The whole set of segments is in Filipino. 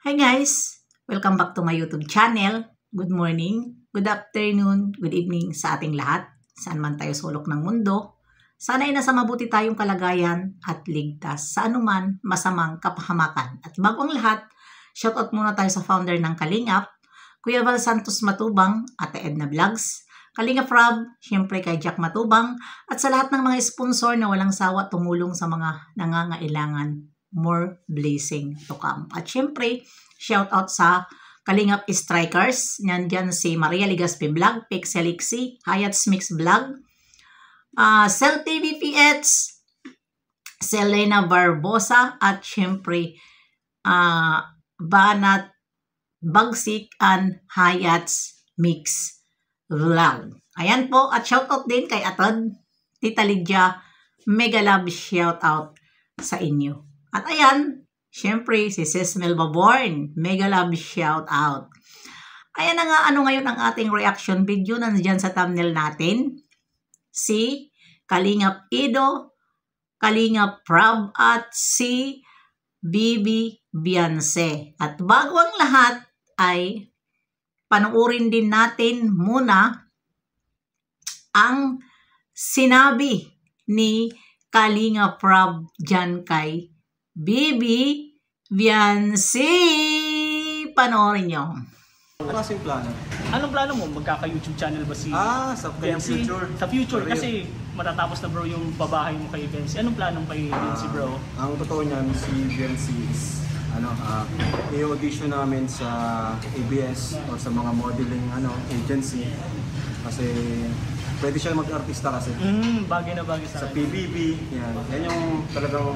Hi guys! Welcome back to my YouTube channel. Good morning, good afternoon, good evening sa ating lahat. Saan man tayo sulok ng mundo. Sana ay nasa mabuti tayong kalagayan at ligtas sa anuman masamang kapahamakan. At bago ang lahat, shoutout muna tayo sa founder ng Kalingap, Kuya Val Santos Matubang, Ate Edna Vlogs, Kalingap Rob, syempre kay Jack Matubang, at sa lahat ng mga sponsor na walang sawa tumulong sa mga nangangailangan. More blessing to come. At syempre, shout out sa Kalingap Strikers. Nandyan si Maria Ligaspi Vlog, Pixelixi, Hayat's Mix Vlog, Cell TV PH, Selena Barbosa, at syempre, Banat Bagsik and Hayat's Mix Vlog. Ayan po, at shout out din kay Atod, Tita Lydia, mega love shout out sa inyo. At ayan, syempre, si Sis Melba Born, mega love shout out. Ayan na nga, ano ngayon ang ating reaction video, nandiyan sa thumbnail natin. Si Kalingap Ido, Kalingap Rob, at si Bibi Beyonce. At bago ang lahat, ay panuorin din natin muna ang sinabi ni Kalingap Rob dyan kay Bibi Beyonce. Panoorin nyo. Ano kasing plano? Anong plano mo? Magkaka-YouTube channel ba si sa future? Sa future, kasi matatapos na bro yung pabahay mo kay Beyonce. Anong plano kay Beyonce bro? Ang totoo niyan, si Beyonce is i-audition namin sa ABS or sa mga modeling agency. Kasi pwede siya mag-artista kasi. Bagay na bagay sa PBB, yan yung talagang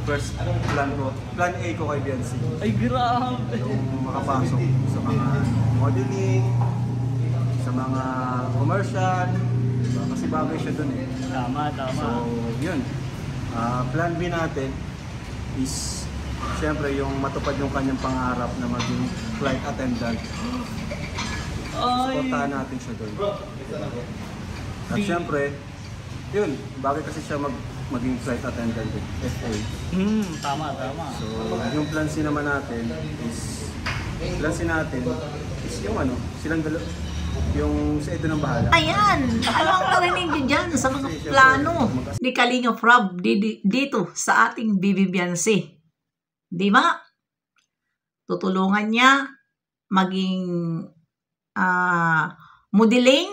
first plan ko. Plan A ko kay Beyonce. Ay, grabe! Yung makapasok sa mga modeling, sa mga commercial, diba? Kasi bagay siya dun eh. Tama. So, yun. Plan B natin is, siyempre, yung matupad yung kanyang pangarap na maging flight attendant. Supportahan natin siya dun. At syempre, yun, bagay kasi siya maging flight attendant with FA. Tama. So, yung plan C naman natin is, yung silang dalawa, yung sa ito ng bahala. Ayan! Ano ang narinig nyo dyan sa mga plano ni Kalingap Rob dito sa ating Bibi Beyonce? Di ba? Tutulungan niya maging modeling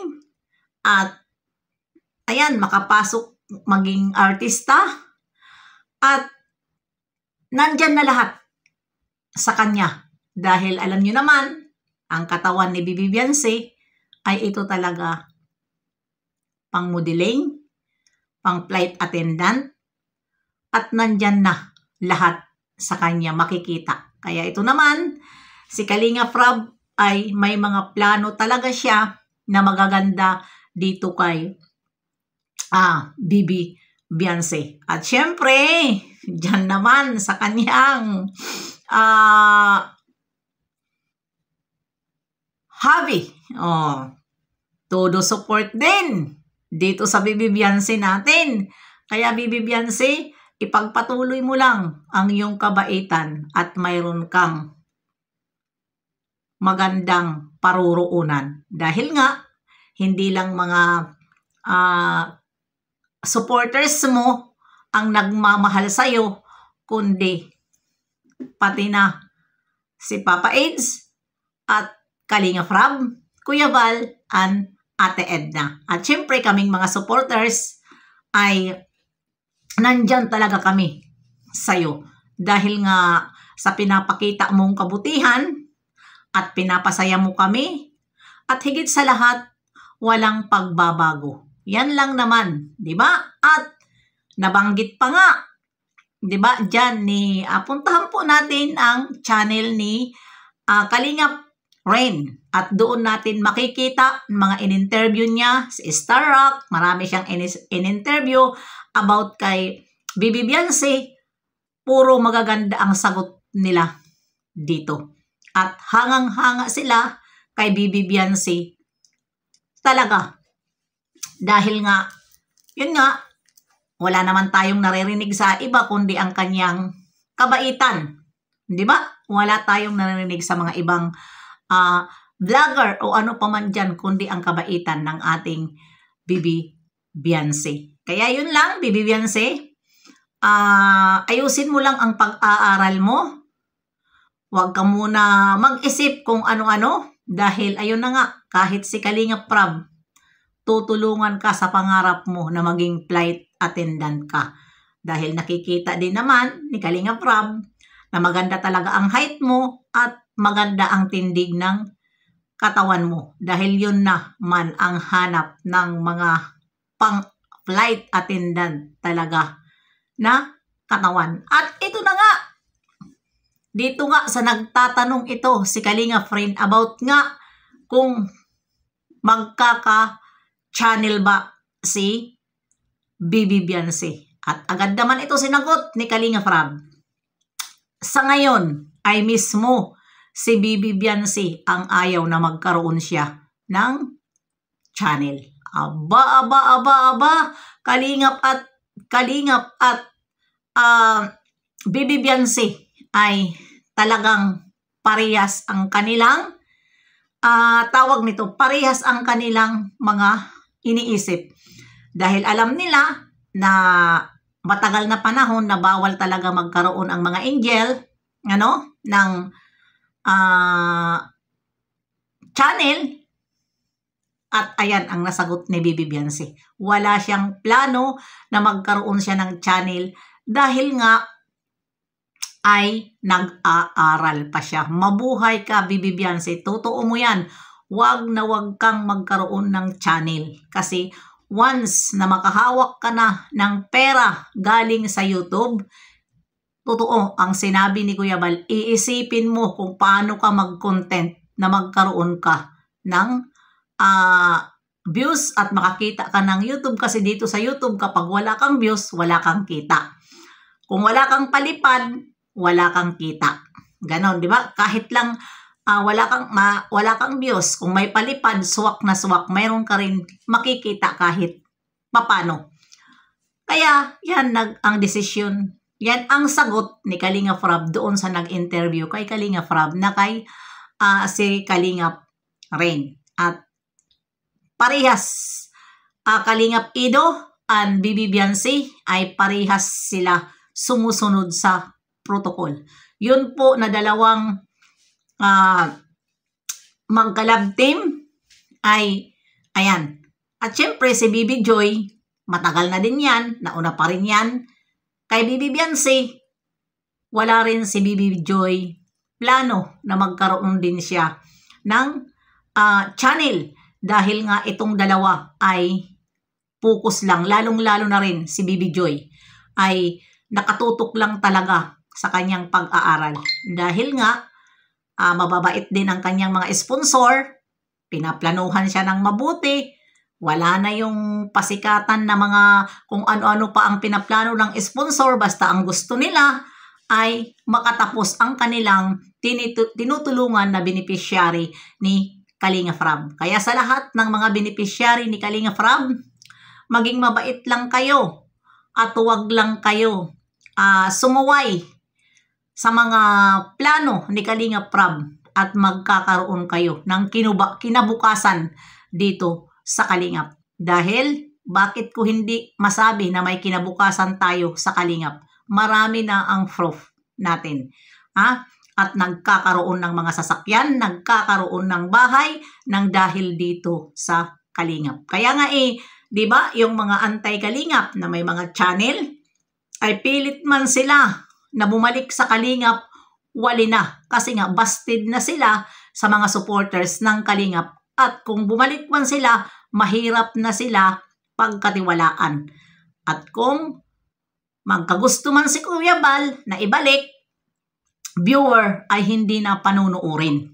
at ayan, makapasok maging artista at nandyan na lahat sa kanya. Dahil alam nyo naman, ang katawan ni Bibi Beyonce ay ito talaga pang modeling, pang flight attendant, at nandyan na lahat sa kanya makikita. Kaya ito naman, si Kalingap Rob ay may mga plano talaga siya na magaganda dito kay Bibi Beyonce. At syempre, dyan naman sa kanyang hobby. Todo support din dito sa Bibi Beyonce natin. Kaya Bibi Beyonce, ipagpatuloy mo lang ang iyong kabaitan at mayroon kang magandang paruroonan. Dahil nga, hindi lang mga supporters mo ang nagmamahal sa'yo, kundi pati na si Papa Eds at Kalingap Rob, Kuya Val, and Ate Edna. At syempre kaming mga supporters ay nandyan talaga kami sa'yo. Dahil nga sa pinapakita mong kabutihan at pinapasaya mo kami at higit sa lahat, walang pagbabago. Yan lang naman, di ba? At nabanggit pa nga, di ba? Diyan puntahan po natin ang channel ni Kalingap Rain. At doon natin makikita mga in-interview niya si Star Rock. Marami siyang in-interview about kay Bibi Beyonce. Puro magaganda ang sagot nila dito. At hangang-hanga sila kay Bibi Beyonce. Talaga. Dahil nga, yun nga, wala naman tayong naririnig sa iba kundi ang kanyang kabaitan. Di ba? Wala tayong narinig sa mga ibang vlogger o ano pa man dyan, kundi ang kabaitan ng ating Bibi Biancy. Kaya yun lang, Bibi Biancy. Ayusin mo lang ang pag-aaral mo. Huwag ka muna mag-isip kung ano-ano. Dahil ayun na nga, kahit si Kalinga Prab, tutulungan ka sa pangarap mo na maging flight attendant ka. Dahil nakikita din naman ni Kalinga Prab na maganda talaga ang height mo at maganda ang tindig ng katawan mo. Dahil yun na man ang hanap ng mga pang-flight attendant talaga na katawan. At ito na nga, dito nga sa nagtatanong ito si Kalinga Friend about nga kung magkaka-channel ba si Bibi Biancy. At agad naman ito sinagot ni Kalinga Prab. Sa ngayon ay mismo si Bibi Biancy ang ayaw na magkaroon siya ng channel. Aba, Kalingap at Bibi Biancy ay talagang parehas ang kanilang parehas ang kanilang mga iniisip. Dahil alam nila na matagal na panahon na bawal talaga magkaroon ang mga angel ng channel. At ayan ang nasagot ni Bibi Biancy. Wala siyang plano na magkaroon siya ng channel dahil nga ay nag-aaral pa siya. Mabuhay ka, Bibi Biancy. Totoo mo yan. Wag na wag kang magkaroon ng channel. Kasi once na makahawak ka na ng pera galing sa YouTube, totoo ang sinabi ni Kuya Bal, iisipin mo kung paano ka mag-content na magkaroon ka ng views at makakita ka ng YouTube. Kasi dito sa YouTube, kapag wala kang views, wala kang kita. Kung wala kang palipad, wala kang kita. Ganon, di ba? Kahit lang wala kang views, kung may palipad, swak na swak, mayroon ka rin makikita kahit papano. Kaya yan ang desisyon, yan ang sagot ni Kalinga Prab doon sa nag-interview kay Kalinga Prab na kay si Kalingap Rain. At parehas Kalingap Ido and Bibi Biancy ay parehas sila sumusunod sa protocol. Yun po na dalawang mag-collab team ay ayan. At syempre si Bibi Joy, matagal na din yan, nauna pa rin yan. Kay Bibi Biancy, wala rin si Bibi Joy plano na magkaroon din siya ng channel dahil nga itong dalawa ay focus lang, lalong-lalo na rin si Bibi Joy ay nakatutok lang talaga sa kanyang pag-aaral. Dahil nga, mababait din ang kanyang mga sponsor, pinaplanuhan siya ng mabuti, wala na yung pasikatan na mga kung ano-ano pa ang pinaplano ng sponsor, basta ang gusto nila ay makatapos ang kanilang tinutulungan na beneficiary ni Kalinga Prab. Kaya sa lahat ng mga beneficiary ni Kalinga Prab, maging mabait lang kayo at huwag lang kayo sumuway sa mga plano ni Kalinga Prab at magkakaroon kayo ng kinabukasan dito sa Kalingap. Dahil bakit ko hindi masabi na may kinabukasan tayo sa Kalingap? Marami na ang proof natin. At nagkakaroon ng mga sasakyan, nagkakaroon ng bahay nang dahil dito sa Kalingap. Kaya nga di ba, yung mga anti-Kalingap na may mga channel ay pilit man sila na bumalik sa Kalingap, wali na. Kasi nga, busted na sila sa mga supporters ng Kalingap. At kung bumalik man sila, mahirap na sila pagkatiwalaan. At kung magkagusto man si Kuya Bal na ibalik, viewer ay hindi na panunuorin.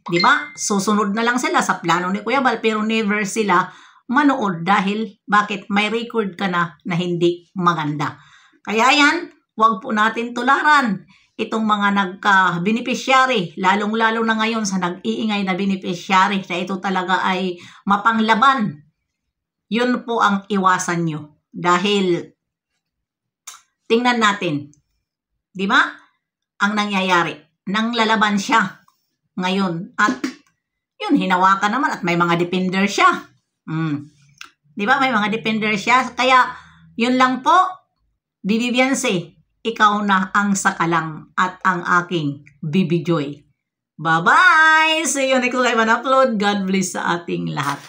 Diba? Susunod na lang sila sa plano ni Kuya Bal pero never sila manood dahil bakit may record ka na hindi maganda. Kaya yan, huwag po natin tularan itong mga nagka-beneficiary, lalong-lalo na ngayon sa nag-iingay na beneficiary na ito talaga ay mapanglaban. Yun po ang iwasan nyo. Dahil, tingnan natin, di ba? Ang nangyayari. nang lalaban siya ngayon. At yun, hinawakan naman at may mga defender siya. Di ba? May mga defender siya. Kaya, yun lang po, Bibi Beyonce, ikaw na ang sakalang at ang aking Bibi Joy. Bye-bye! See you next time on upload. God bless sa ating lahat.